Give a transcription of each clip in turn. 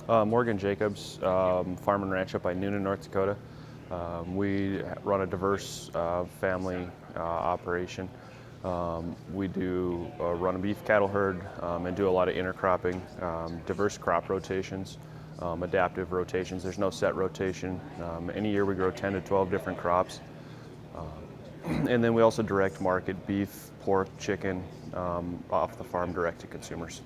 Morgan Jacobs, farm and ranch up by Noonan, North Dakota. We run a diverse family operation. We do run a beef cattle herd and do a lot of intercropping, diverse crop rotations, adaptive rotations. There's no set rotation. Any year we grow 10 to 12 different crops. And then we also direct market beef, pork, chicken off the farm direct to consumers.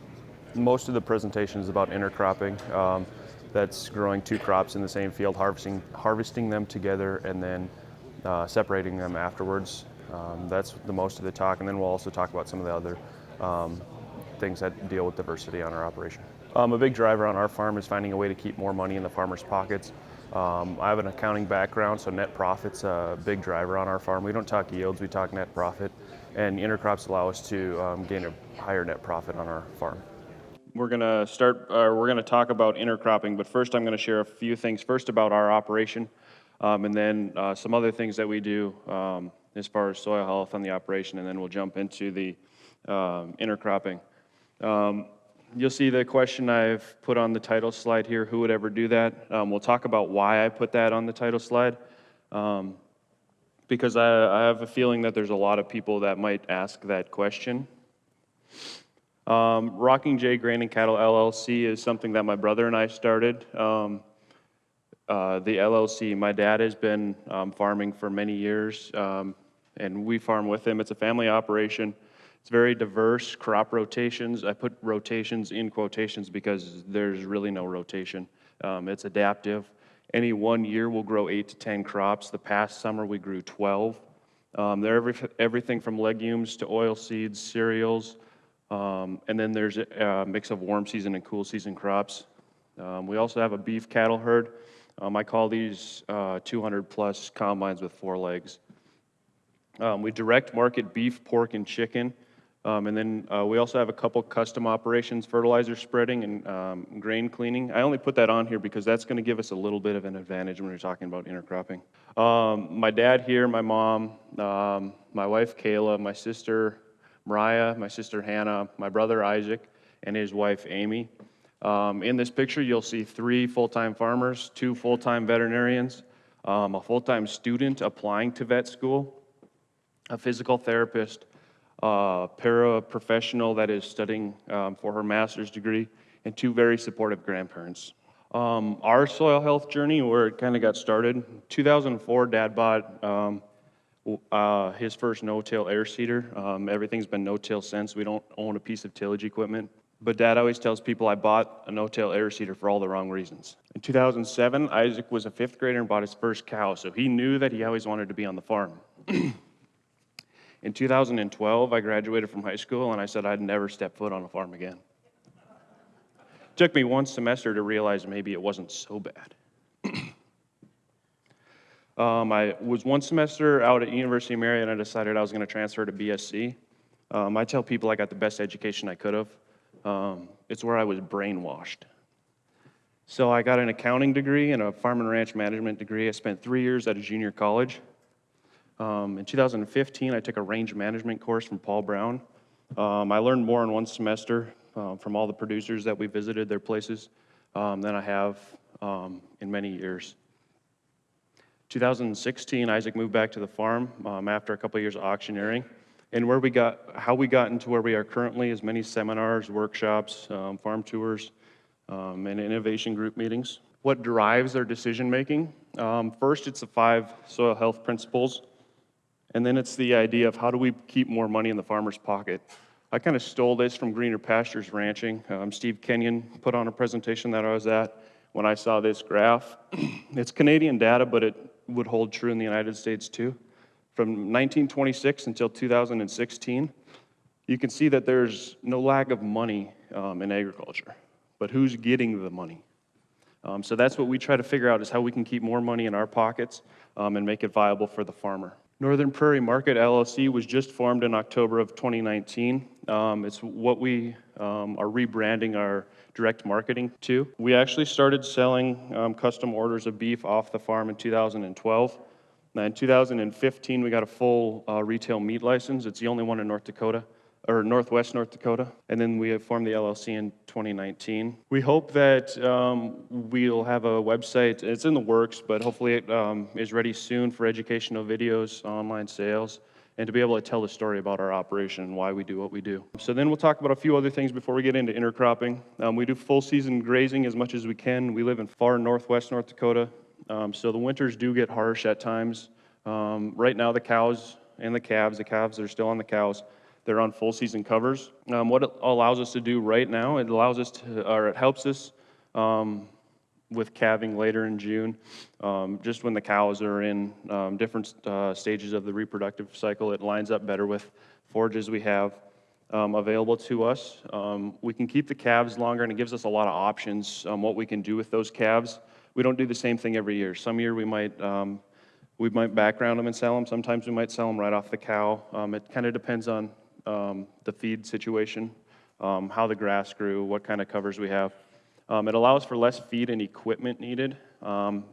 Most of the presentation is about intercropping. That's growing two crops in the same field, harvesting them together, and then separating them afterwards. That's the most of the talk, and then we'll also talk about some of the other things that deal with diversity on our operation. A big driver on our farm is finding a way to keep more money in the farmers' pockets. I have an accounting background, so net profit's a big driver on our farm. We don't talk yields, we talk net profit, and intercrops allow us to gain a higher net profit on our farm. We're gonna talk about intercropping, but first I'm gonna share a few things first about our operation, and then some other things that we do as far as soil health on the operation, and then we'll jump into the intercropping. You'll see the question I've put on the title slide here, who would ever do that? We'll talk about why I put that on the title slide, because I have a feeling that there's a lot of people that might ask that question. Rocking J Grain and Cattle LLC is something that my brother and I started. The LLC, my dad has been farming for many years, and we farm with him. It's a family operation. It's very diverse, crop rotations. I put rotations in quotations because there's really no rotation. It's adaptive. Any one year we'll grow 8 to 10 crops. The past summer we grew 12. They're everything from legumes to oil seeds, cereals, and then there's a mix of warm season and cool season crops. We also have a beef cattle herd. I call these 200 plus combines with 4 legs. We direct market beef, pork, and chicken. And then we also have a couple custom operations, fertilizer spreading and grain cleaning. I only put that on here because that's going to give us a little bit of an advantage when we're talking about intercropping. My dad here, my mom, my wife Kayla, my sister Mariah, my sister Hannah, my brother Isaac, and his wife Amy. In this picture, you'll see 3 full-time farmers, 2 full-time veterinarians, a full-time student applying to vet school, a physical therapist, paraprofessional that is studying for her master's degree, and 2 very supportive grandparents. Our soil health journey, where it kind of got started, 2004, Dad bought his first no-till air seeder. Everything's been no-till since. We don't own a piece of tillage equipment. But Dad always tells people I bought a no-till air seeder for all the wrong reasons. In 2007, Isaac was a 5th grader and bought his first cow, so he knew that he always wanted to be on the farm. In 2012, I graduated from high school, and I said I'd never step foot on a farm again. It took me 1 semester to realize maybe it wasn't so bad. I was 1 semester out at University of Marion, and I decided I was going to transfer to BSC. I tell people I got the best education I could have. It's where I was brainwashed. So I got an accounting degree and a farm and ranch management degree. I spent 3 years at a junior college. In 2015, I took a range management course from Paul Brown. I learned more in 1 semester from all the producers that we visited their places than I have in many years. 2016, Isaac moved back to the farm after a couple of years of auctioneering. And how we got into where we are currently is many seminars, workshops, farm tours, and innovation group meetings. What drives their decision making? First, it's the 5 soil health principles. And then it's the idea of how do we keep more money in the farmer's pocket. I kind of stole this from Greener Pastures Ranching. Steve Kenyon put on a presentation that I was at when I saw this graph. It's Canadian data, but it would hold true in the United States too. From 1926 until 2016, you can see that there's no lack of money in agriculture, but who's getting the money? So that's what we try to figure out is how we can keep more money in our pockets and make it viable for the farmer. Northern Prairie Market LLC was just formed in October of 2019. It's what we are rebranding our direct marketing to. We actually started selling custom orders of beef off the farm in 2012. In 2015, we got a full retail meat license. It's the only one in North Dakota. or Northwest North Dakota, and then we have formed the LLC in 2019. We hope that we'll have a website. It's in the works, but hopefully it is ready soon for educational videos, online sales, and to be able to tell the story about our operation and why we do what we do. So then we'll talk about a few other things before we get into intercropping. We do full season grazing as much as we can. We live in far Northwest North Dakota, so the winters do get harsh at times. Right now the cows and the calves are still on the cows. They're on full season covers. What it allows us to do right now, it helps us with calving later in June. Just when the cows are in different stages of the reproductive cycle, it lines up better with forages we have available to us. We can keep the calves longer, and it gives us a lot of options on what we can do with those calves. We don't do the same thing every year. Some year we might background them and sell them. Sometimes we might sell them right off the cow. It kind of depends on the feed situation, how the grass grew, what kind of covers we have. It allows for less feed and equipment needed.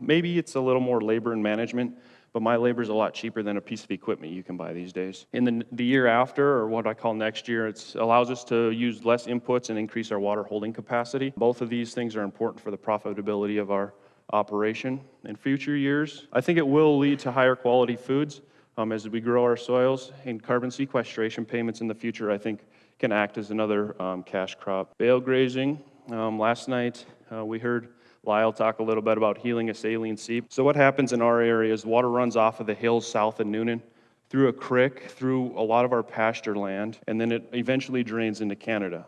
Maybe it's a little more labor and management, but my labor is a lot cheaper than a piece of equipment you can buy these days. In the year after, or what I call next year, it allows us to use less inputs and increase our water holding capacity. Both of these things are important for the profitability of our operation in future years. I think it will lead to higher quality foods as we grow our soils, and carbon sequestration payments in the future, I think, can act as another cash crop. Bale grazing. Last night we heard Lyle talk a little bit about healing a saline seep. So what happens in our area is water runs off of the hills south of Noonan through a creek, through a lot of our pasture land, and then it eventually drains into Canada.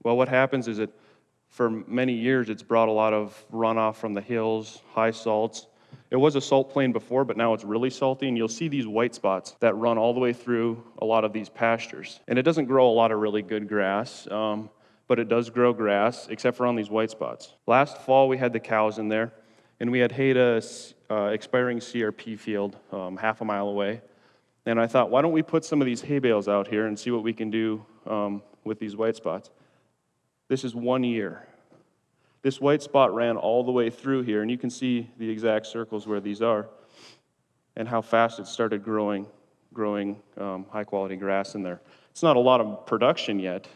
Well, what happens is for many years, it's brought a lot of runoff from the hills, high salts. It was a salt plain before, but now it's really salty, and you'll see these white spots that run all the way through a lot of these pastures. And it doesn't grow a lot of really good grass, but it does grow grass, except for on these white spots. Last fall, we had the cows in there, and we had hayed a expiring CRP field half a mile away. And I thought, why don't we put some of these hay bales out here and see what we can do with these white spots? This is 1 year. This white spot ran all the way through here, and you can see the exact circles where these are and how fast it started growing high-quality grass in there. It's not a lot of production yet,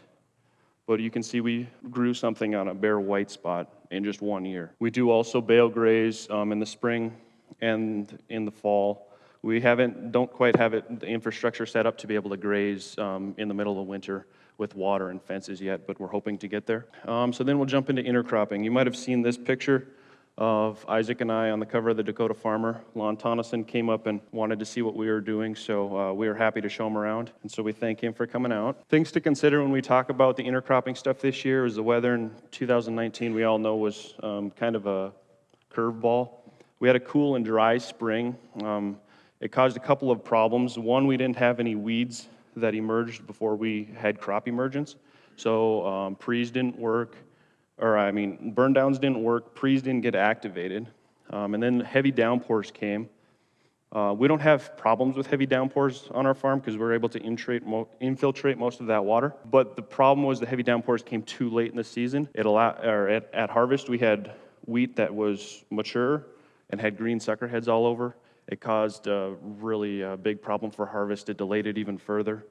but you can see we grew something on a bare white spot in just 1 year. We do also bale graze in the spring and in the fall. We don't quite have the infrastructure set up to be able to graze in the middle of winter with water and fences yet, but we're hoping to get there. So then we'll jump into intercropping. You might have seen this picture of Isaac and I on the cover of the Dakota Farmer. Lon Tonneson came up and wanted to see what we were doing, so we were happy to show him around, and so we thank him for coming out. Things to consider when we talk about the intercropping stuff this year is the weather in 2019, we all know, was kind of a curveball. We had a cool and dry spring. It caused a couple of problems. One, we didn't have any weeds that emerged before we had crop emergence. So pre's didn't work, burn downs didn't work, pre's didn't get activated. And then heavy downpours came. We don't have problems with heavy downpours on our farm because we're able to infiltrate most of that water. But the problem was the heavy downpours came too late in the season. At harvest, we had wheat that was mature and had green sucker heads all over. It caused a really big problem for harvest. It delayed it even further.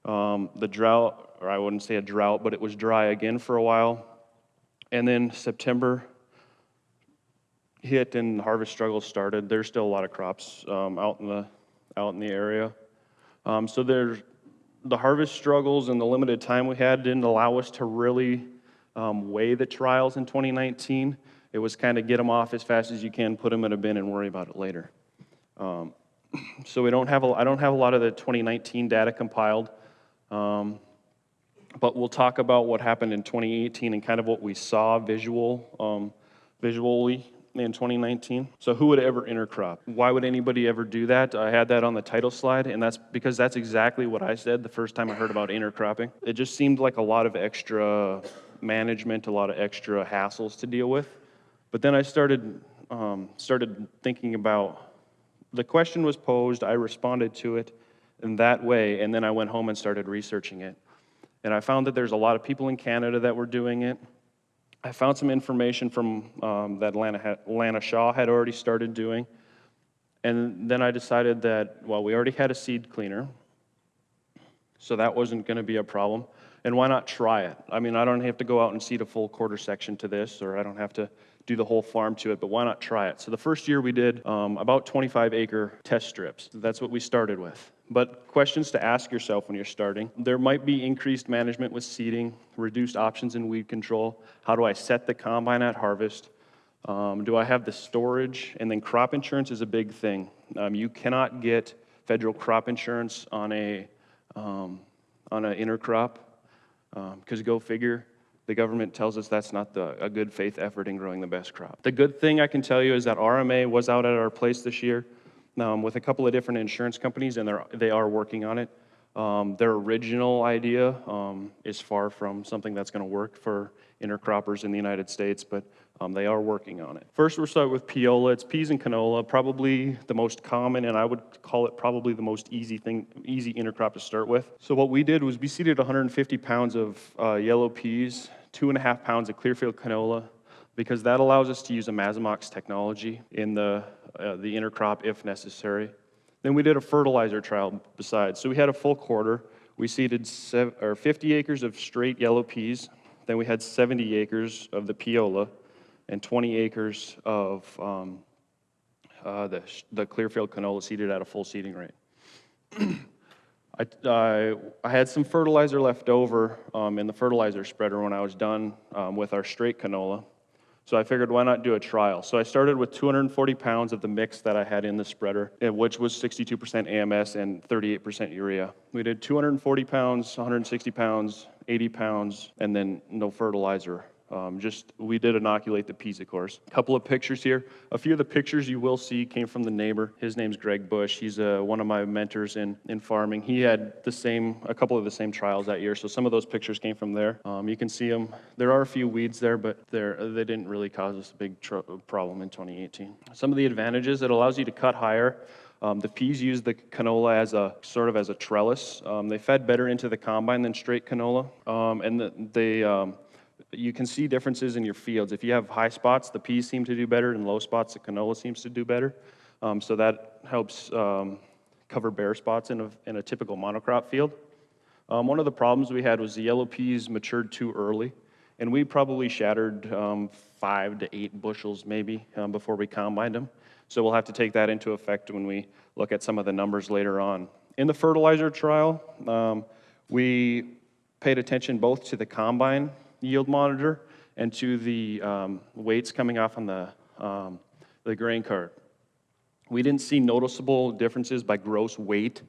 The drought, or I wouldn't say a drought, but it was dry again for a while. And then September hit and harvest struggles started. There's still a lot of crops out in the area. So the harvest struggles and the limited time we had didn't allow us to really weigh the trials in 2019. It was kind of get them off as fast as you can, put them in a bin, and worry about it later. So I don't have a lot of the 2019 data compiled, but we'll talk about what happened in 2018 and kind of what we saw visually in 2019. So who would ever intercrop? Why would anybody ever do that? I had that on the title slide, and that's because that's exactly what I said the first time I heard about intercropping. It just seemed like a lot of extra management, a lot of extra hassles to deal with. But then I started thinking about, the question was posed, I responded to it in that way, and then I went home and started researching it. And I found that there's a lot of people in Canada that were doing it. I found some information from that Lana Shaw had already started doing. And then I decided that, well, we already had a seed cleaner. So that wasn't going to be a problem. And why not try it? I mean, I don't have to go out and seed a full quarter section to this, or I don't have to do the whole farm to it, but why not try it? So the first year we did about 25-acre test strips. That's what we started with. But questions to ask yourself when you're starting. There might be increased management with seeding, reduced options in weed control. How do I set the combine at harvest? Do I have the storage? And then crop insurance is a big thing. You cannot get federal crop insurance on an intercrop, because go figure, the government tells us that's not a good faith effort in growing the best crop. The good thing I can tell you is that RMA was out at our place this year with a couple of different insurance companies, and they are working on it. Their original idea is far from something that's going to work for intercroppers in the United States, but they are working on it. First, we'll start with Piola. It's peas and canola, probably the most common, and I would call it probably the most easy intercrop to start with. So what we did was we seeded 150 pounds of yellow peas, 2.5 pounds of Clearfield canola, because that allows us to use a Mazamox technology in the intercrop if necessary. Then we did a fertilizer trial besides. So we had a full quarter. We seeded 50 acres of straight yellow peas. Then we had 70 acres of the Piola and 20 acres of the Clearfield canola seeded at a full seeding rate. I had some fertilizer left over in the fertilizer spreader when I was done with our straight canola. So I figured, why not do a trial? So I started with 240 pounds of the mix that I had in the spreader, which was 62% AMS and 38% urea. We did 240 pounds, 160 pounds, 80 pounds, and then no fertilizer. We did inoculate the peas, of course. A couple of pictures here. A few of the pictures you will see came from the neighbor. His name's Greg Bush. He's one of my mentors in farming. He had a couple of the same trials that year, so some of those pictures came from there. You can see them. There are a few weeds there, but they didn't really cause us a big problem in 2018. Some of the advantages, it allows you to cut higher. The peas use the canola as a trellis. They fed better into the combine than straight canola, you can see differences in your fields. If you have high spots, the peas seem to do better, and low spots, the canola seems to do better. So that helps cover bare spots in a typical monocrop field. One of the problems we had was the yellow peas matured too early, and we probably shattered 5 to 8 bushels maybe before we combined them. So we'll have to take that into effect when we look at some of the numbers later on. In the fertilizer trial, we paid attention both to the combine yield monitor and to the weights coming off on the grain cart. We didn't see noticeable differences by gross weight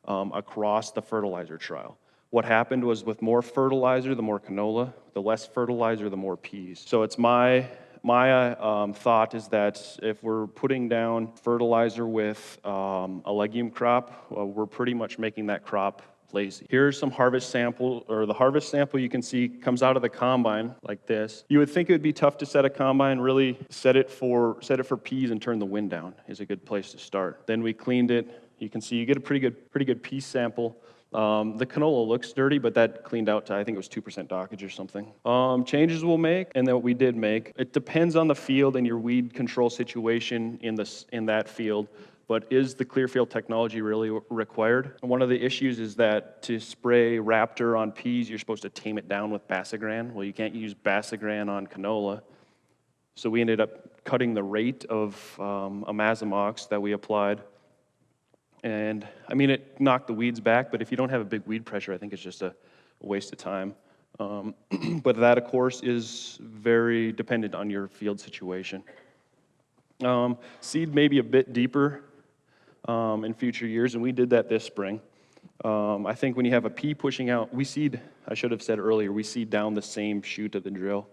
across the fertilizer trial. What happened was with more fertilizer, the more canola, the less fertilizer, the more peas. So it's my thought is that if we're putting down fertilizer with a legume crop, we're pretty much making that crop lazy. Here's some harvest sample, or the harvest sample you can see comes out of the combine like this. You would think it would be tough to set a combine, really set it for peas and turn the wind down is a good place to start. Then we cleaned it. You can see you get a pretty good pea sample. The canola looks dirty, but that cleaned out to, I think it was 2% dockage or something. Changes we'll make, and that we did make, it depends on the field and your weed control situation in that field. But is the Clearfield technology really required? And one of the issues is that to spray Raptor on peas, you're supposed to tame it down with Basagran. Well, you can't use Basagran on canola. So we ended up cutting the rate of a Mazamox that we applied. And, I mean, it knocked the weeds back, but if you don't have a big weed pressure, I think it's just a waste of time. But that, of course, is very dependent on your field situation. Seed maybe a bit deeper in future years, and we did that this spring. I think when you have a pea pushing out, I should have said earlier, we seed down the same chute of the drill.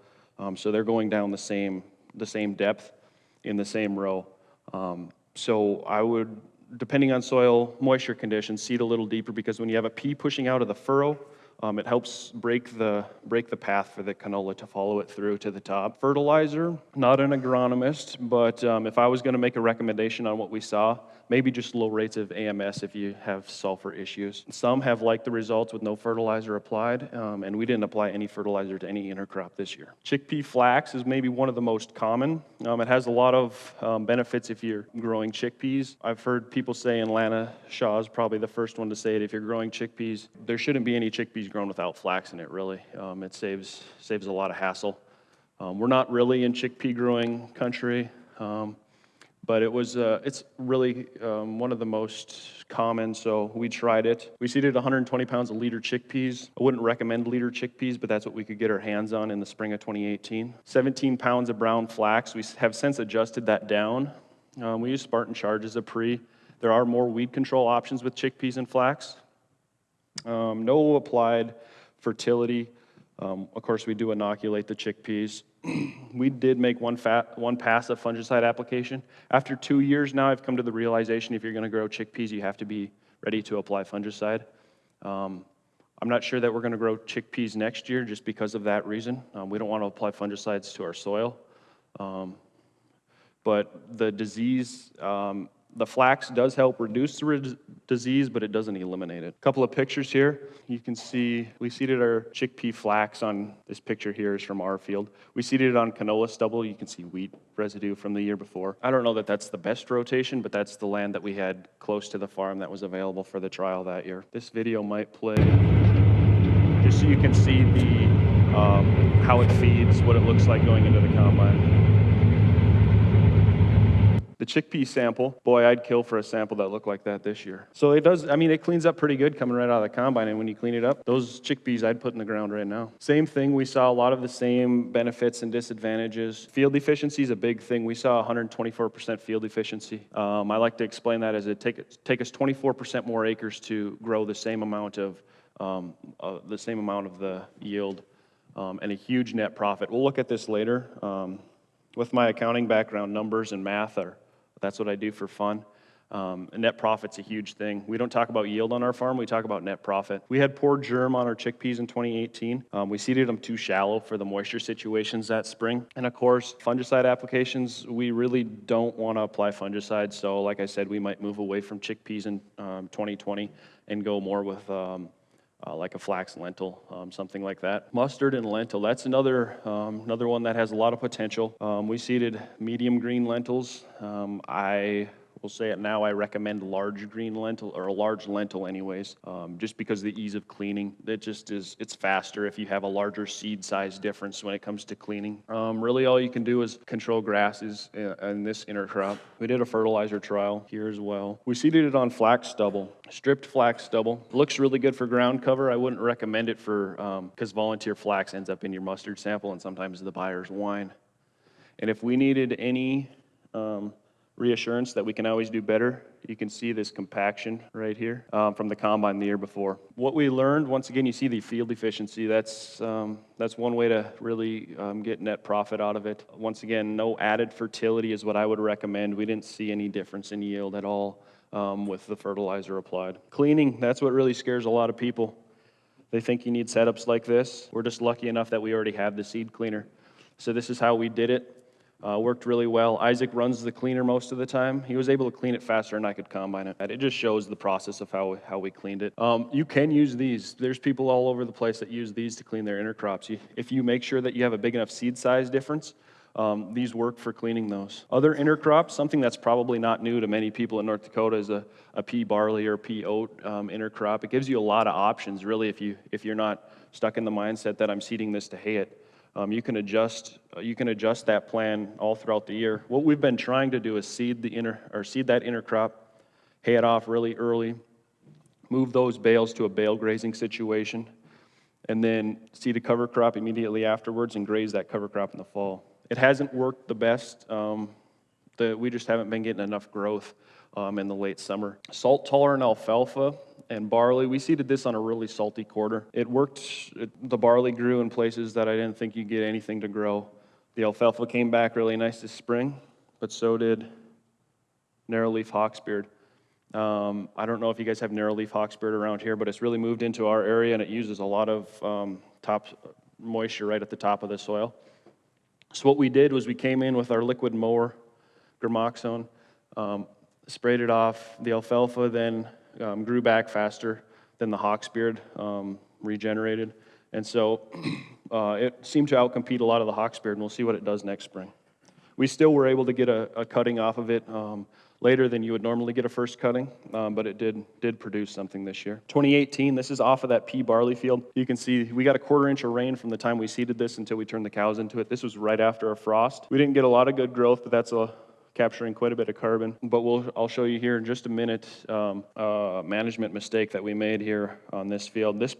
So they're going down the same depth in the same row. So I would, depending on soil moisture conditions, seed a little deeper, because when you have a pea pushing out of the furrow, it helps break the path for the canola to follow it through to the top. Fertilizer, not an agronomist, but if I was going to make a recommendation on what we saw, maybe just low rates of AMS if you have sulfur issues. Some have liked the results with no fertilizer applied, and we didn't apply any fertilizer to any intercrop this year. Chickpea flax is maybe one of the most common. It has a lot of benefits if you're growing chickpeas. I've heard people say, and Lana Shaw is probably the first one to say it, if you're growing chickpeas, there shouldn't be any chickpeas grown without flax in it, really. It saves a lot of hassle. We're not really in chickpea growing country, but it's really one of the most common, so we tried it. We seeded 120 pounds of leader chickpeas. I wouldn't recommend leader chickpeas, but that's what we could get our hands on in the spring of 2018. 17 pounds of brown flax. We have since adjusted that down. We use Spartan Charge as a pre. There are more weed control options with chickpeas and flax. No applied fertility. Of course, we do inoculate the chickpeas. We did make one pass of fungicide application. After 2 years now, I've come to the realization if you're going to grow chickpeas, you have to be ready to apply fungicide. I'm not sure that we're going to grow chickpeas next year just because of that reason. We don't want to apply fungicides to our soil. But the disease, the flax does help reduce the disease, but it doesn't eliminate it. A couple of pictures here. You can see we seeded our chickpea flax on, this picture here is from our field. We seeded it on canola stubble. You can see wheat residue from the year before. I don't know that that's the best rotation, but that's the land that we had close to the farm that was available for the trial that year. This video might play just so you can see the how it feeds, what it looks like going into the combine. The chickpea sample, boy, I'd kill for a sample that looked like that this year. So it does, it cleans up pretty good coming right out of the combine, and when you clean it up, those chickpeas I'd put in the ground right now. Same thing, we saw a lot of the same benefits and disadvantages. Field efficiency is a big thing. We saw 124% field efficiency. I like to explain that as it take us 24% more acres to grow the same amount of the yield, and a huge net profit. We'll look at this later. With my accounting background, numbers and math that's what I do for fun. Net profit's a huge thing. We don't talk about yield on our farm, we talk about net profit. We had poor germ on our chickpeas in 2018. We seeded them too shallow for the moisture situations that spring. And of course, fungicide applications, we really don't want to apply fungicides. So like I said, we might move away from chickpeas in 2020 and go more with like a flax lentil, something like that. Mustard and lentil, that's another one that has a lot of potential. We seeded medium green lentils. I will say it now, I recommend large green lentil, or a large lentil anyways, just because of the ease of cleaning. It's faster if you have a larger seed size difference when it comes to cleaning. Really all you can do is control grasses in this intercrop. We did a fertilizer trial here as well. We seeded it on flax stubble, stripped flax stubble. Looks really good for ground cover. I wouldn't recommend it for, because volunteer flax ends up in your mustard sample and sometimes the buyer's wine. And if we needed any reassurance that we can always do better, you can see this compaction right here from the combine the year before. What we learned, once again, you see the field efficiency. That's one way to really get net profit out of it. Once again, no added fertility is what I would recommend. We didn't see any difference in yield at all with the fertilizer applied. Cleaning, that's what really scares a lot of people. They think you need setups like this. We're just lucky enough that we already have the seed cleaner. So this is how we did it. Worked really well. Isaac runs the cleaner most of the time. He was able to clean it faster than I could combine it. It just shows the process of how we cleaned it. You can use these. There's people all over the place that use these to clean their intercrops. If you make sure that you have a big enough seed size difference, these work for cleaning those. Other intercrops, something that's probably not new to many people in North Dakota is a pea barley or pea oat intercrop. It gives you a lot of options, really, if you're not stuck in the mindset that I'm seeding this to hay it. You can adjust that plan all throughout the year. What we've been trying to do is seed that intercrop, hay it off really early, move those bales to a bale grazing situation, and then seed a cover crop immediately afterwards and graze that cover crop in the fall. It hasn't worked the best. We just haven't been getting enough growth in the late summer. Salt-tolerant alfalfa and barley, we seeded this on a really salty quarter. It worked. The barley grew in places that I didn't think you'd get anything to grow. The alfalfa came back really nice this spring, but so did narrowleaf hawksbeard. I don't know if you guys have narrowleaf hawksbeard around here, but it's really moved into our area, and it uses a lot of top moisture right at the top of the soil. So what we did was we came in with our liquid mower, Gramoxone, sprayed it off. The alfalfa then grew back faster than the hawksbeard regenerated. And so it seemed to outcompete a lot of the hawksbeard, and we'll see what it does next spring. We still were able to get a cutting off of it later than you would normally get a first cutting, but it did produce something this year. 2018, this is off of that pea barley field. You can see we got a 1/4 inch of rain from the time we seeded this until we turned the cows into it. This was right after a frost. We didn't get a lot of good growth, but that's capturing quite a bit of carbon. But I'll show you here in just a minute management mistake that we made here on this field. This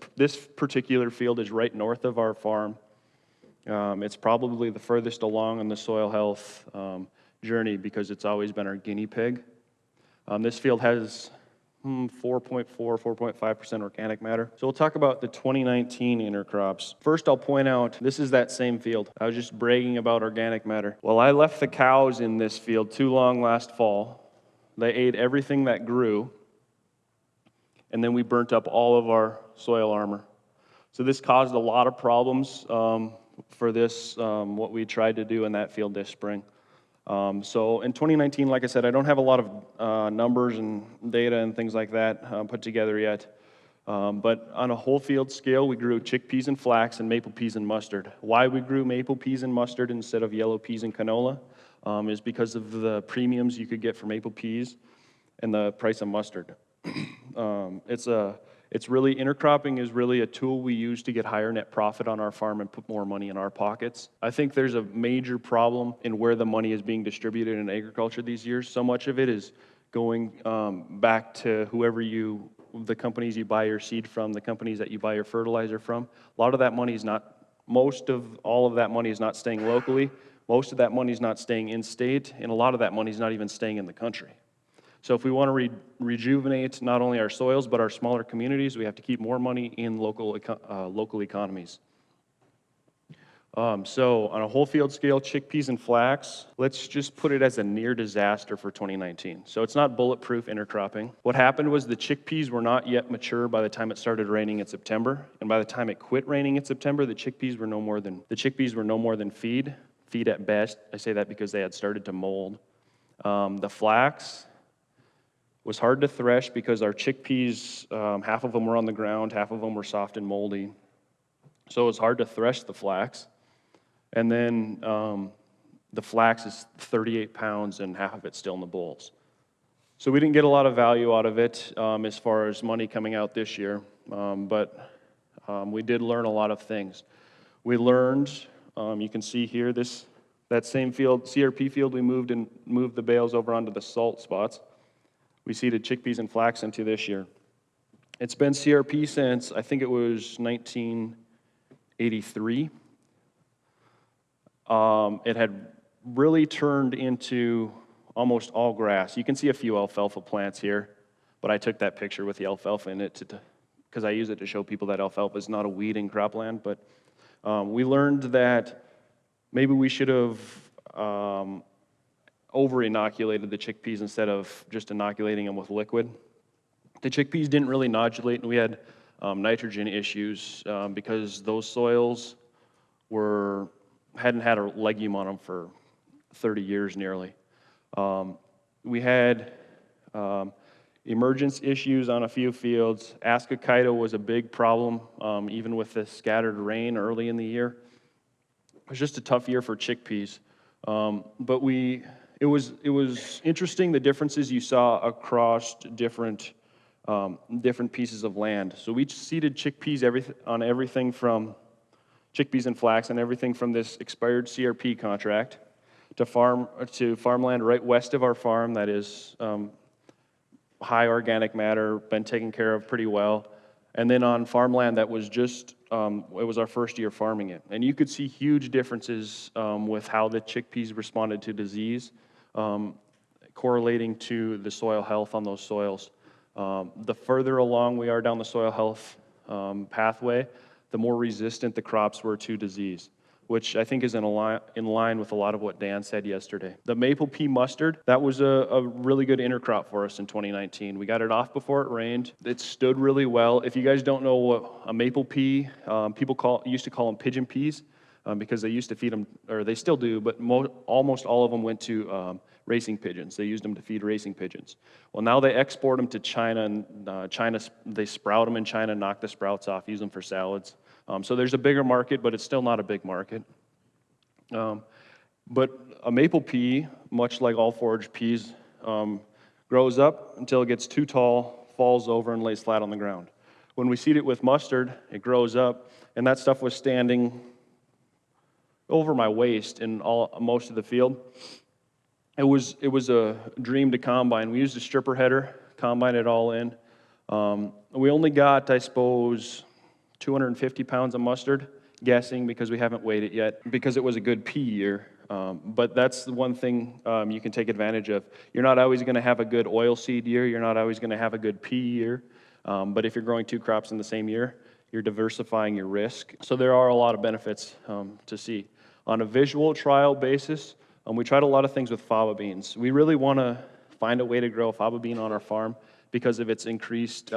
particular field is right north of our farm. It's probably the furthest along on the soil health journey because it's always been our guinea pig. This field has 4.5% organic matter. So we'll talk about the 2019 intercrops. First, I'll point out, this is that same field. I was just bragging about organic matter. Well, I left the cows in this field too long last fall. They ate everything that grew, and then we burnt up all of our soil armor. So this caused a lot of problems for this, what we tried to do in that field this spring. So in 2019, like I said, I don't have a lot of numbers and data and things like that put together yet. But on a whole field scale, we grew chickpeas and flax and maple peas and mustard. Why we grew maple peas and mustard instead of yellow peas and canola is because of the premiums you could get for maple peas and the price of mustard. Intercropping is really a tool we use to get higher net profit on our farm and put more money in our pockets. I think there's a major problem in where the money is being distributed in agriculture these years. So much of it is going back to the companies you buy your seed from, the companies that you buy your fertilizer from. A lot of that money is most of all of that money is not staying locally. Most of that money is not staying in state, and a lot of that money is not even staying in the country. So if we want to rejuvenate not only our soils, but our smaller communities, we have to keep more money in local economies. So on a whole field scale, chickpeas and flax, let's just put it as a near disaster for 2019. So it's not bulletproof intercropping. What happened was the chickpeas were not yet mature by the time it started raining in September. And by the time it quit raining in September, the chickpeas were no more than feed at best. I say that because they had started to mold. The flax was hard to thresh because our chickpeas, half of them were on the ground, half of them were soft and moldy. So it was hard to thresh the flax. And then the flax is 38 pounds and half of it's still in the bowls. So we didn't get a lot of value out of it as far as money coming out this year, but we did learn a lot of things. We learned, you can see here, that same field, CRP field, we moved the bales over onto the salt spots. We seeded chickpeas and flax into this year. It's been CRP since, I think it was 1983. It had really turned into almost all grass. You can see a few alfalfa plants here, but I took that picture with the alfalfa in it because I use it to show people that alfalfa is not a weed in cropland. But we learned that maybe we should have over-inoculated the chickpeas instead of just inoculating them with liquid. The chickpeas didn't really nodulate, and we had nitrogen issues because those soils hadn't had a legume on them for 30 years nearly. We had emergence issues on a few fields. Ascochyta was a big problem, even with the scattered rain early in the year. It was just a tough year for chickpeas. But it was interesting the differences you saw across different pieces of land. So we seeded chickpeas on everything from chickpeas and flax and everything from this expired CRP contract to farmland right west of our farm that is high organic matter, been taken care of pretty well, and then on farmland that was just it was our first year farming it. And you could see huge differences with how the chickpeas responded to disease, correlating to the soil health on those soils. The further along we are down the soil health pathway, the more resistant the crops were to disease, which I think is in line with a lot of what Dan said yesterday. The maple pea mustard, that was a really good intercrop for us in 2019. We got it off before it rained. It stood really well. If you guys don't know what a maple pea, people used to call them pigeon peas because they used to feed them, or they still do, but almost all of them went to racing pigeons. They used them to feed racing pigeons. Well, now they export them to China, and they sprout them in China, knock the sprouts off, use them for salads. So there's a bigger market, but it's still not a big market. But a maple pea, much like all forage peas, grows up until it gets too tall, falls over, and lays flat on the ground. When we seed it with mustard, it grows up, and that stuff was standing over my waist in most of the field. It was a dream to combine. We used a stripper header, combine it all in. We only got, I suppose, 250 pounds of mustard, guessing because we haven't weighed it yet, because it was a good pea year. But that's the one thing you can take advantage of. You're not always going to have a good oilseed year. You're not always going to have a good pea year. But if you're growing 2 crops in the same year, you're diversifying your risk. So there are a lot of benefits to see. On a visual trial basis, we tried a lot of things with faba beans. We really want to find a way to grow a faba bean on our farm because of its increased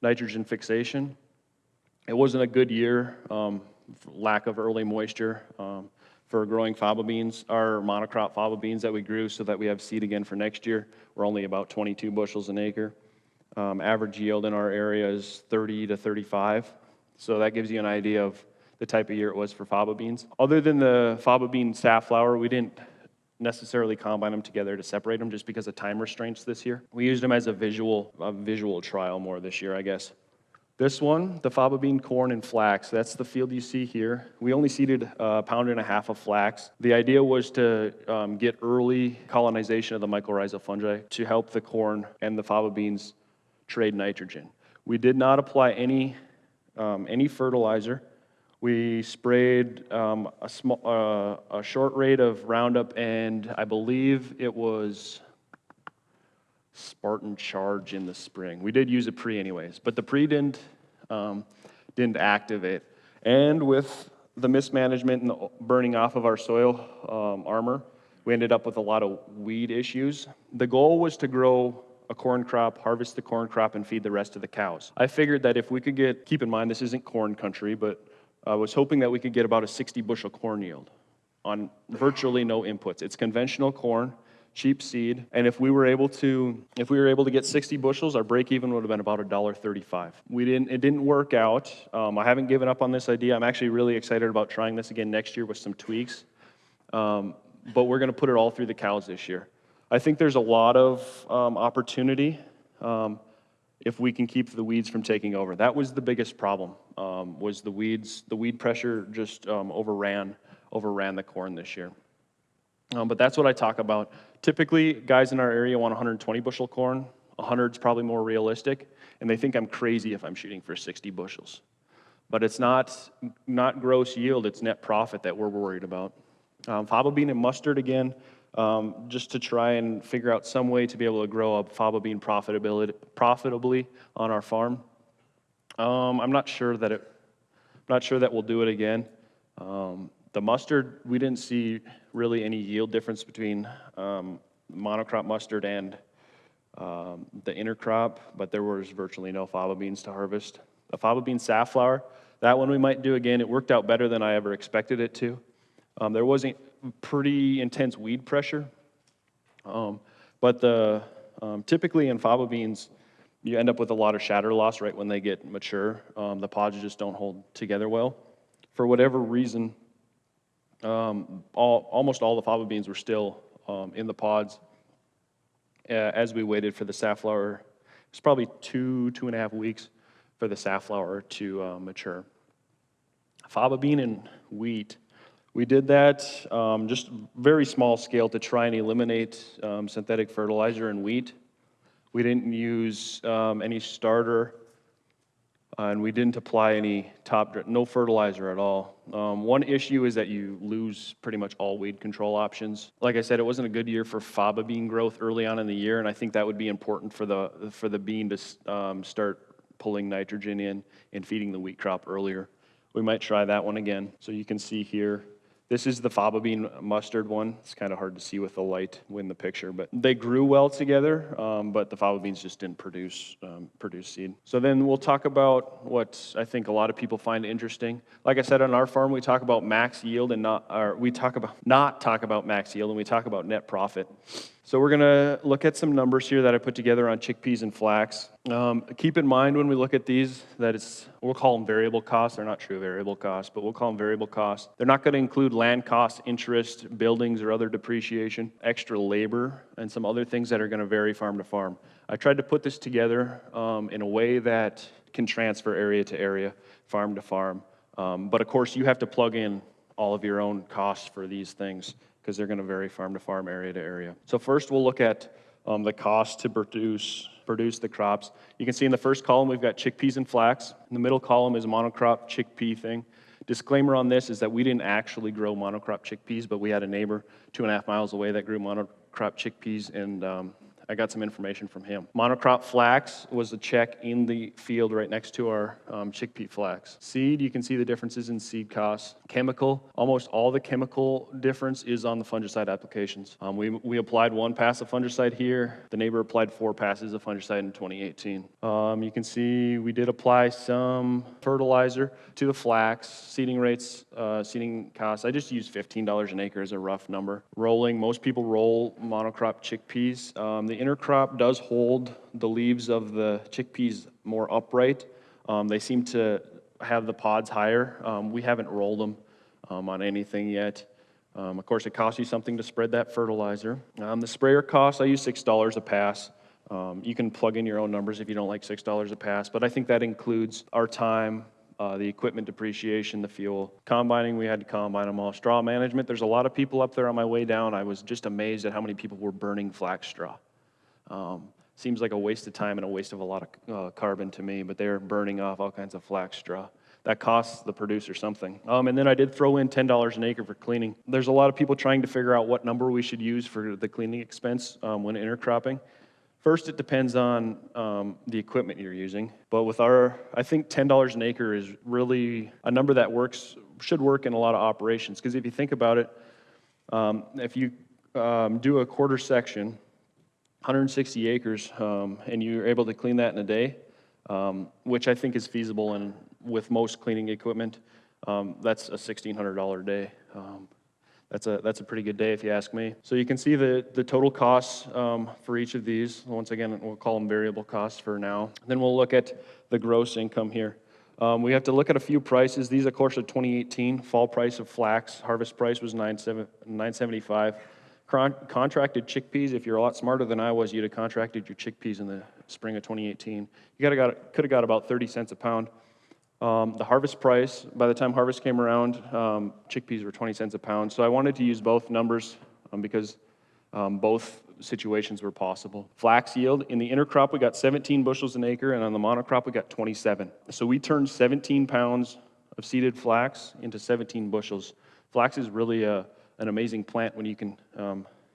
nitrogen fixation. It wasn't a good year, lack of early moisture for growing faba beans. Our monocrop faba beans that we grew so that we have seed again for next year were only about 22 bushels an acre. Average yield in our area is 30 to 35. So that gives you an idea of the type of year it was for faba beans. Other than the faba bean safflower, we didn't necessarily combine them together to separate them just because of time restraints this year. We used them as a visual trial more this year, I guess. This one, the faba bean, corn, and flax, that's the field you see here. We only seeded 1.5 pounds of flax. The idea was to get early colonization of the mycorrhizal fungi to help the corn and the faba beans trade nitrogen. We did not apply any fertilizer. We sprayed a short rate of Roundup, and I believe it was Spartan Charge in the spring. We did use a pre anyways, but the pre didn't activate. And with the mismanagement and the burning off of our soil armor, we ended up with a lot of weed issues. The goal was to grow a corn crop, harvest the corn crop, and feed the rest of the cows. I figured that if we could keep in mind this isn't corn country, but I was hoping that we could get about a 60 bushel corn yield on virtually no inputs. It's conventional corn, cheap seed, and if we were able to get 60 bushels, our break even would have been about $1.35. It didn't work out. I haven't given up on this idea. I'm actually really excited about trying this again next year with some tweaks. But we're going to put it all through the cows this year. I think there's a lot of opportunity if we can keep the weeds from taking over. That was the biggest problem, was the weeds. The weed pressure just overran the corn this year. But that's what I talk about. Typically, guys in our area want 120 bushel corn. 100 is probably more realistic, and they think I'm crazy if I'm shooting for 60 bushels. But it's not gross yield, it's net profit that we're worried about. Faba bean and mustard again, just to try and figure out some way to be able to grow a faba bean profitably on our farm. I'm not sure that we'll do it again. The mustard, we didn't see really any yield difference between monocrop mustard and the intercrop, but there was virtually no faba beans to harvest. The faba bean safflower, that one we might do again. It worked out better than I ever expected it to. There was a pretty intense weed pressure, but typically in faba beans, you end up with a lot of shatter loss right when they get mature. The pods just don't hold together well. For whatever reason, almost all the faba beans were still in the pods as we waited for the safflower. It was probably 2.5 weeks for the safflower to mature. Faba bean and wheat. We did that just very small scale to try and eliminate synthetic fertilizer in wheat. We didn't use any starter, and we didn't apply no fertilizer at all. One issue is that you lose pretty much all weed control options. Like I said, it wasn't a good year for faba bean growth early on in the year, and I think that would be important for the bean to start pulling nitrogen in and feeding the wheat crop earlier. We might try that one again. So you can see here, This is the faba bean mustard one. It's kind of hard to see with the light in the picture, but they grew well together, but the faba beans just didn't produce seed. So then we'll talk about what I think a lot of people find interesting. Like I said, on our farm, we talk about max yield and not talk about max yield, and we talk about net profit. So we're going to look at some numbers here that I put together on chickpeas and flax. Keep in mind when we look at these that we'll call them variable costs. They're not true variable costs, but we'll call them variable costs. They're not going to include land costs, interest, buildings, or other depreciation, extra labor, and some other things that are going to vary farm to farm. I tried to put this together in a way that can transfer area to area, farm to farm. But of course, you have to plug in all of your own costs for these things, because they're going to vary farm to farm, area to area. So first we'll look at the cost to produce the crops. You can see in the first column we've got chickpeas and flax. In the middle column is a monocrop chickpea thing. Disclaimer on this is that we didn't actually grow monocrop chickpeas, but we had a neighbor 2.5 miles away that grew monocrop chickpeas, and I got some information from him. Monocrop flax was a check in the field right next to our chickpea flax. Seed, you can see the differences in seed costs. Chemical, almost all the chemical difference is on the fungicide applications. We applied 1 pass of fungicide here. The neighbor applied 4 passes of fungicide in 2018. You can see we did apply some fertilizer to the flax. Seeding rates, seeding costs, I just used $15 an acre as a rough number. Rolling, most people roll monocrop chickpeas. The intercrop does hold the leaves of the chickpeas more upright. They seem to have the pods higher. We haven't rolled them on anything yet. Of course, it costs you something to spread that fertilizer. The sprayer costs, I use $6 a pass. You can plug in your own numbers if you don't like $6 a pass, but I think that includes our time, the equipment depreciation, the fuel. Combining, we had to combine them all. Straw management, there's a lot of people up there on my way down. I was just amazed at how many people were burning flax straw. Seems like a waste of time and a waste of a lot of carbon to me, but they're burning off all kinds of flax straw. That costs the producer something. And then I did throw in $10 an acre for cleaning. There's a lot of people trying to figure out what number we should use for the cleaning expense when intercropping. First, it depends on the equipment you're using. But with I think $10 an acre is really a number that should work in a lot of operations. Because if you think about it, if you do a quarter section, 160 acres, and you're able to clean that in a day, which I think is feasible, and with most cleaning equipment, that's a $1,600 day. That's a pretty good day if you ask me. So you can see the total costs for each of these. Once again, we'll call them variable costs for now. Then we'll look at the gross income here. We have to look at a few prices. These, of course, are 2018. Fall price of flax, harvest price was $975. Contracted chickpeas, if you're a lot smarter than I was, you'd have contracted your chickpeas in the spring of 2018. You could have got about 30 cents a pound. The harvest price, by the time harvest came around, chickpeas were 20 cents a pound. So I wanted to use both numbers because both situations were possible. Flax yield, in the intercrop we got 17 bushels an acre, and on the monocrop we got 27. So we turned 17 pounds of seeded flax into 17 bushels. Flax is really an amazing plant when you can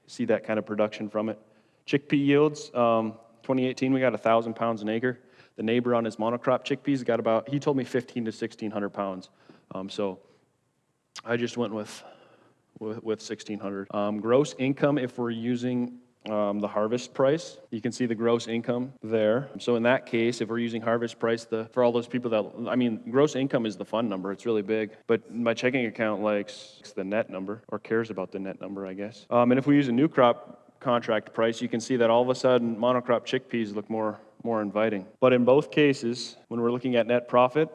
see that kind of production from it. Chickpea yields, 2018 we got 1,000 pounds an acre. The neighbor on his monocrop chickpeas got he told me 1,500 to 1,600 pounds. So I just went with 1,600. Gross income, if we're using the harvest price, you can see the gross income there. So in that case, if we're using harvest price, for all those people gross income is the fun number. It's really big. But my checking account likes the net number, or cares about the net number, I guess. And if we use a new crop contract price, you can see that all of a sudden monocrop chickpeas look more inviting. But in both cases, when we're looking at net profit,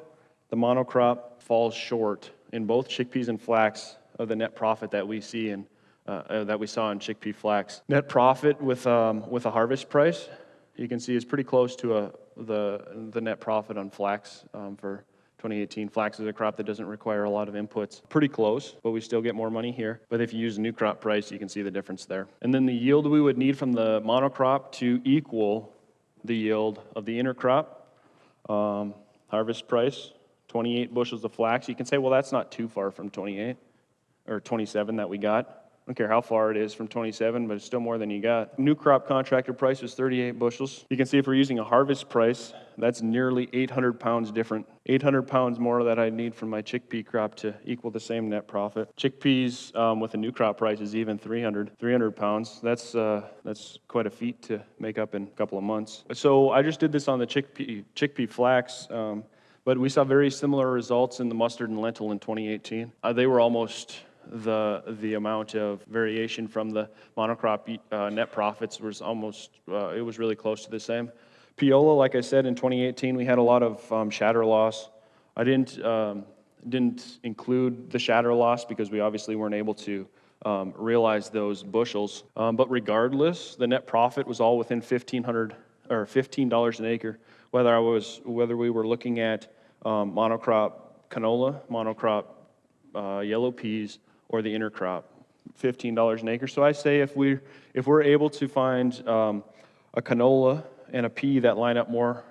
the monocrop falls short in both chickpeas and flax of the net profit that we see that we saw in chickpea flax. Net profit with a harvest price, you can see is pretty close to the net profit on flax for 2018. Flax is a crop that doesn't require a lot of inputs. Pretty close, but we still get more money here. But if you use a new crop price, you can see the difference there. And then the yield we would need from the monocrop to equal the yield of the intercrop. Harvest price, 28 bushels of flax. You can say, well, that's not too far from 28 or 27 that we got. I don't care how far it is from 27, but it's still more than you got. New crop contractor price was 38 bushels. You can see if we're using a harvest price, that's nearly 800 pounds different. 800 pounds more that I need from my chickpea crop to equal the same net profit. Chickpeas with a new crop price is even 300 pounds. That's quite a feat to make up in a couple of months. So I just did this on the chickpea flax. But we saw very similar results in the mustard and lentil in 2018. They were almost the amount of variation from the monocrop net profits was almost, it was really close to the same. Piola, like I said, in 2018, we had a lot of shatter loss. I didn't include the shatter loss because we obviously weren't able to realize those bushels. But regardless, the net profit was all within $15 an acre. Whether we were looking at monocrop canola, monocrop yellow peas, or the intercrop, $15 an acre. So I say if we're able to find a canola and a pea that line up more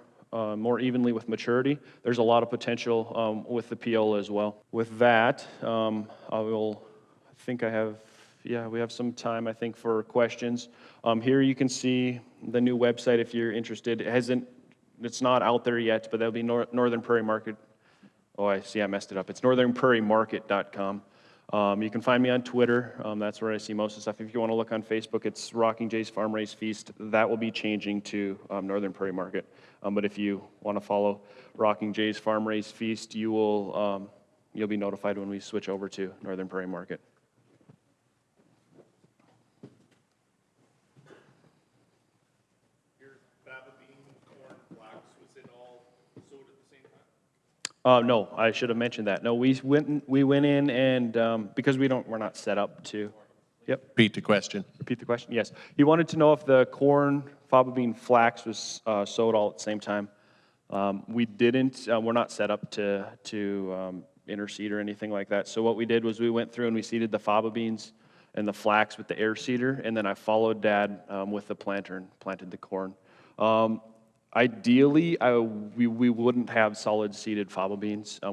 evenly with maturity, there's a lot of potential with the piola as well. With that, we have some time, I think, for questions. Here you can see the new website if you're interested. It's not out there yet, but that'll be Northern Prairie Market. Oh, I see I messed it up. It's northernprairiemarket.com. You can find me on Twitter. That's where I see most of the stuff. If you want to look on Facebook, it's Rocking Jay's Farm Raised Feast. That will be changing to Northern Prairie Market. But if you want to follow Rocking Jay's Farm Raised Feast, you'll be notified when we switch over to Northern Prairie Market. No, I should have mentioned that. No, we went in and because we're not set up to. Yep. Repeat the question. Repeat the question. Yes, he wanted to know if the corn, faba bean, flax was sowed all at the same time. We didn't. We're not set up to interseed or anything like that. So what we did was we went through and we seeded the faba beans and the flax with the air seeder, and then I followed Dad with the planter and planted the corn. Ideally, we wouldn't have solid seeded faba beans. I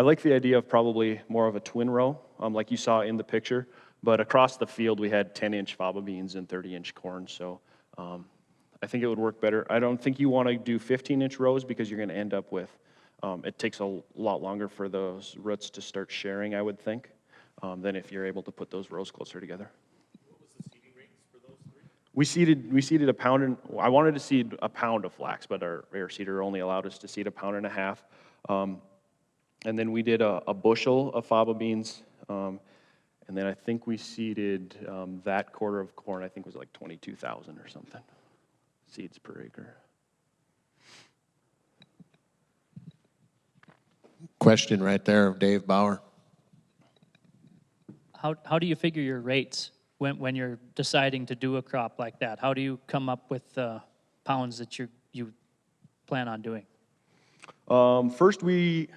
like the idea of probably more of a twin row, like you saw in the picture, but across the field we had 10-inch faba beans and 30-inch corn, so I think it would work better. I don't think you want to do 15-inch rows because you're going to end up with, it takes a lot longer for those roots to start sharing, I would think, than if you're able to put those rows closer together. We seeded a pound, and I wanted to seed a pound of flax, but our air seeder only allowed us to seed 1.5 pounds. And then we did a bushel of faba beans, and then I think we seeded that quarter of corn, I think was like 22,000 or something, seeds per acre. Question right there of Dave Bauer. How do you figure your rates when you're deciding to do a crop like that? How do you come up with the pounds that you plan on doing? First, we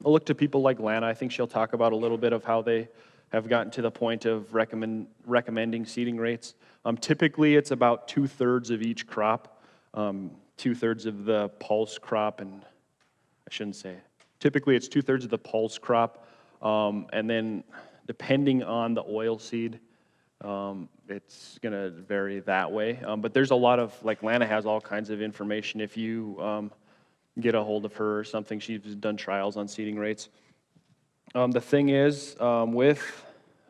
look to people like Lana. I think she'll talk about a little bit of how they have gotten to the point of recommending seeding rates. Typically, it's about 2/3 of each crop, 2/3 of the pulse crop, and I shouldn't say. Typically, it's 2/3 of the pulse crop, and then depending on the oil seed, it's going to vary that way. But there's a lot of, like Lana has all kinds of information. If you get a hold of her or something, she's done trials on seeding rates. The thing is, with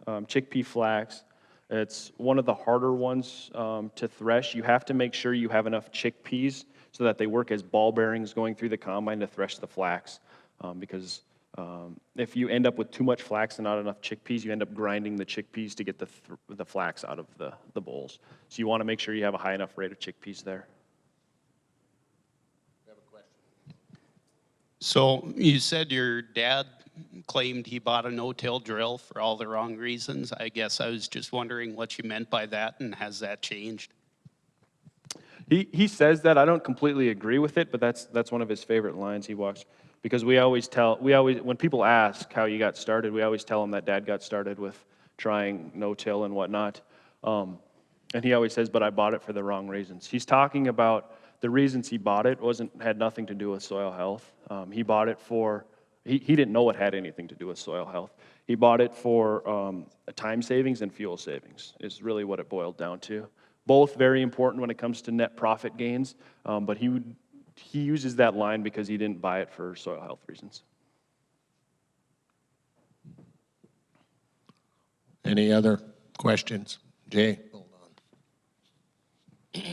chickpea flax, it's one of the harder ones to thresh. You have to make sure you have enough chickpeas so that they work as ball bearings going through the combine to thresh the flax. Because if you end up with too much flax and not enough chickpeas, you end up grinding the chickpeas to get the flax out of the bowls. So you want to make sure you have a high enough rate of chickpeas there. I have a question. So you said your dad claimed he bought a no-till drill for all the wrong reasons. I guess I was just wondering what you meant by that, and has that changed? He says that. I don't completely agree with it, but that's one of his favorite lines he walks. Because we always when people ask how you got started, we always tell them that Dad got started with trying no-till and whatnot. And he always says, but I bought it for the wrong reasons. He's talking about the reasons he bought it had nothing to do with soil health. He bought it for, he didn't know it had anything to do with soil health. He bought it for time savings and fuel savings is really what it boiled down to. Both very important when it comes to net profit gains, but he uses that line because he didn't buy it for soil health reasons. Any other questions? Jay? Hold on.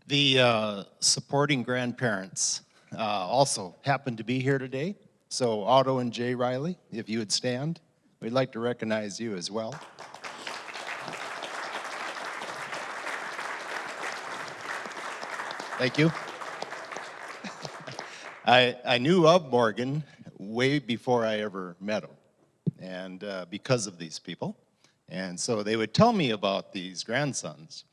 The supporting grandparents also happen to be here today. So Otto and Jay Riley, if you would stand, we'd like to recognize you as well. Thank you. I knew of Morgan way before I ever met him, and because of these people. And so they would tell me about these grandsons,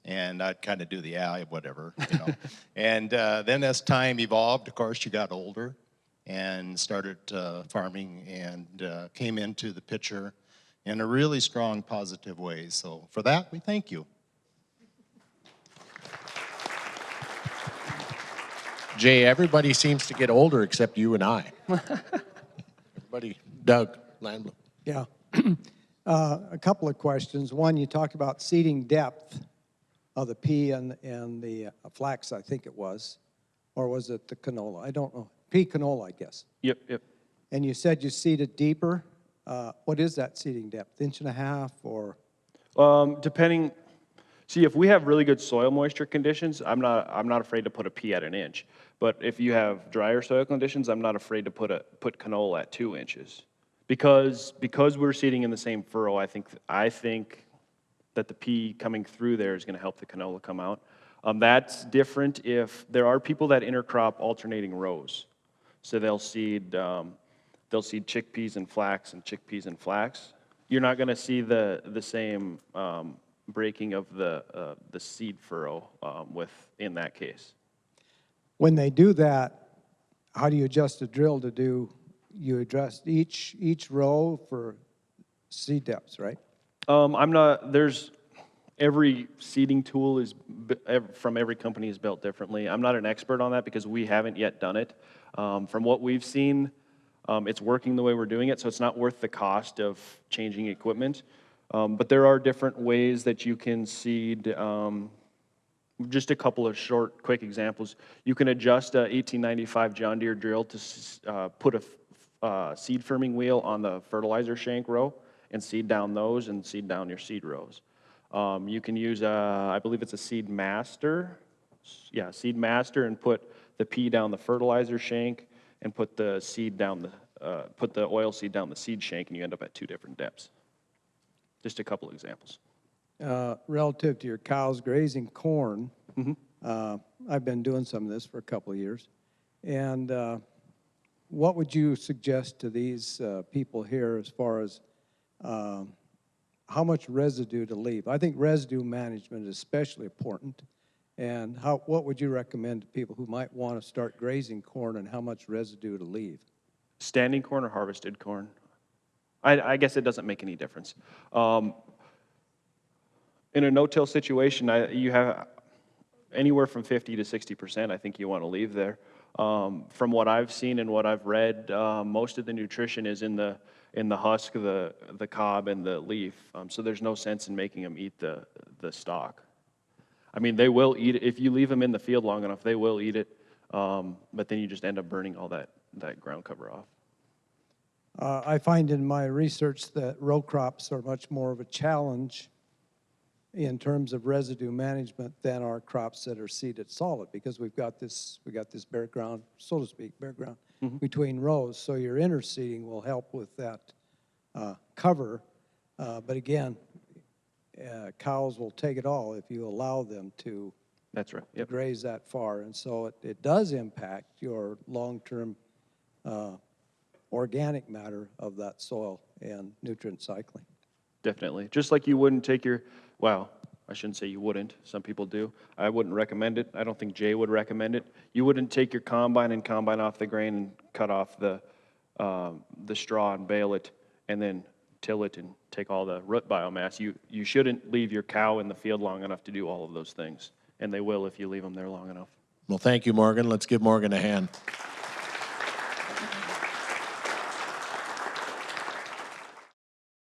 and I'd kind of do the whatever, you know. And then as time evolved, of course, you got older and started farming and came into the picture in a really strong, positive way. So for that, we thank you. Jay, everybody seems to get older except you and I. Everybody, Doug Landblom. Yeah. A couple of questions. One, you talked about seeding depth of the pea and the flax, I think it was. Or was it the canola? I don't know. Pea canola, I guess. Yep. And you said you seeded deeper. What is that seeding depth? 1.5 inch or? Depending, see, if we have really good soil moisture conditions, I'm not afraid to put a pea at 1 inch. But if you have drier soil conditions, I'm not afraid to put canola at 2 inches. Because we're seeding in the same furrow, I think that the pea coming through there is going to help the canola come out. That's different if there are people that intercrop alternating rows. So they'll seed chickpeas and flax and chickpeas and flax. You're not going to see the same breaking of the seed furrow in that case. When they do that, how do you adjust the drill to do? You adjust each row for seed depths, right? Every seeding tool from every company is built differently. I'm not an expert on that because we haven't yet done it. From what we've seen, it's working the way we're doing it, so it's not worth the cost of changing equipment. But there are different ways that you can seed. Just a couple of short, quick examples. You can adjust a 1895 John Deere drill to put a seed firming wheel on the fertilizer shank row and seed down those and seed down your seed rows. You can use, I believe it's a seed master. Yeah, seed master, and put the pea down the fertilizer shank and put the seed down put the oil seed down the seed shank, and you end up at 2 different depths. Just a couple of examples. Relative to your cows grazing corn, I've been doing some of this for a couple of years. And what would you suggest to these people here as far as how much residue to leave? I think residue management is especially important. And what would you recommend to people who might want to start grazing corn, and how much residue to leave? Standing corn or harvested corn? I guess it doesn't make any difference. In a no-till situation, you have anywhere from 50 to 60%, I think you want to leave there. From what I've seen and what I've read, most of the nutrition is in the husk, the cob, and the leaf. So there's no sense in making them eat the stalk. I mean, they will eat it. If you leave them in the field long enough, they will eat it. But then you just end up burning all that ground cover off. I find in my research that row crops are much more of a challenge in terms of residue management than our crops that are seeded solid, because we got this bare ground, so to speak, between rows. So your interseeding will help with that cover. But again, cows will take it all if you allow them to. That's right. Yep. Graze that far, and so it does impact your long-term organic matter of that soil and nutrient cycling. Definitely. Just like you wouldn't take I shouldn't say you wouldn't. Some people do. I wouldn't recommend it. I don't think Jay would recommend it. You wouldn't take your combine off the grain and cut off the straw and bale it and then till it and take all the root biomass. You shouldn't leave your cow in the field long enough to do all of those things. and they will if you leave them there long enough. Well, thank you, Morgan. Let's give Morgan a hand.